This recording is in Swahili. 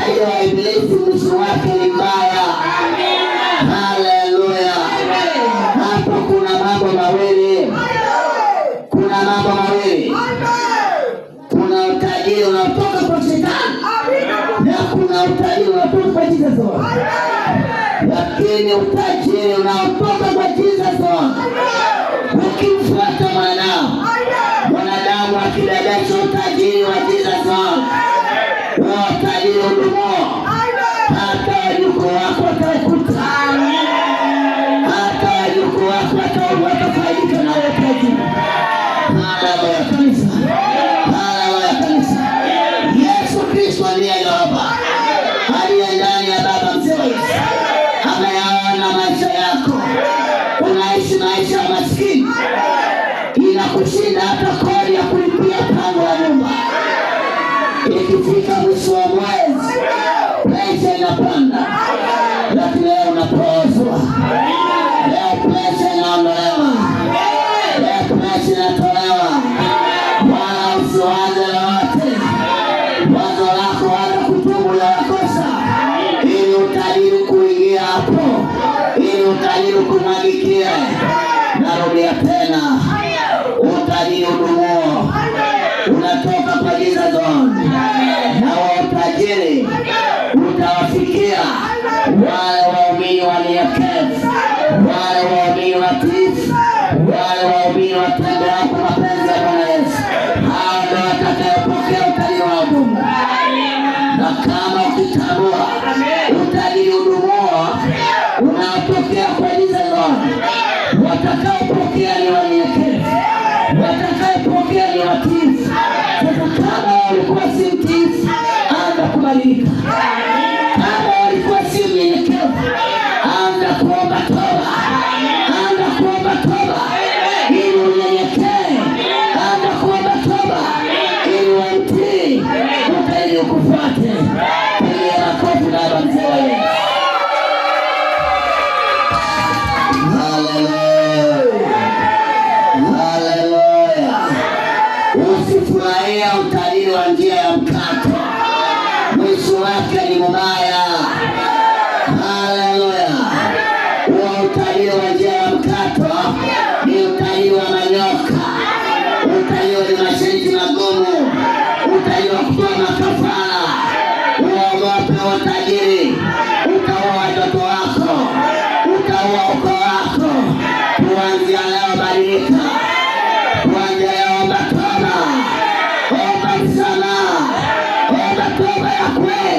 utajiri wa ibilisi mwisho wake ni mbaya. Haleluya. Hapo kuna mambo mawili. Kuna mambo mawili. Kuna utajiri unatoka kwa shetani na kuna utajiri unatoka kwa Jesus. Lakini utajiri unaotoka kwa Jesus, ukimfuata mwanadamu akidadasha utajiri wa Jesus, utajiri udumo, hata wajukuu wako watakuta, hata wajukuu wako watafaidika na utajiri. Haleluya kanisa, haleluya kanisa. Yesu Kristo ndiye Baba, aliye ndani ya Baba mzee. Ameyaona maisha yako, unaishi maisha ya maskini, inakushinda hata kodi ya kulipia pango la nyumba. Ikifika mwisho wa mwezi, presha inapanda, lakini leo unapozwa. Leo presha inaondolewa, leo presha inatolewa. Wala usiwaze lolote, wazo lako wala kutubu la kosa, ili utajiri kuingia hapo, ili utajiri kumwagikia. Narudia tena, utajiri udumuo unatoka kwa Jesus, na utajiri utawafikia wale waumini wanyenyekevu, wale waumini watiifu, wale waumini watendao kwa mapenzi ya Bwana Yesu. Hao ndio watakayopokea utajiri wa udumu. Na kama ukitambua utajiri udumuo unaotokea kwa Jesus, watakaopokea ni wanyenyekevu, watakaopokea ni watiifu. Sasa kama walikuwa si mtiifu, anza kubadilika. Kama walikuwa si mnyenyekevu, anza kuomba toba, anza kuomba toba ili unyenyekee, anza kuomba toba ili umtii, utajiri ukufuate. Pigia makofi na Baba mzee. Usifurahia utajiri wa njia ya mkato, mwisho wake ni mbaya. Haleluya. Huo utajiri wa njia ya mkato ni utajiri wa manyoka, utajiri wa masharti magumu, utajiri wa kutoa makafara. Uogope utajiri, utaua watoto wako, utaua ukoo wako. Kuanzia leo badilika, kuanzia leo omba toba, omba msamaha, omba toba ya kweli.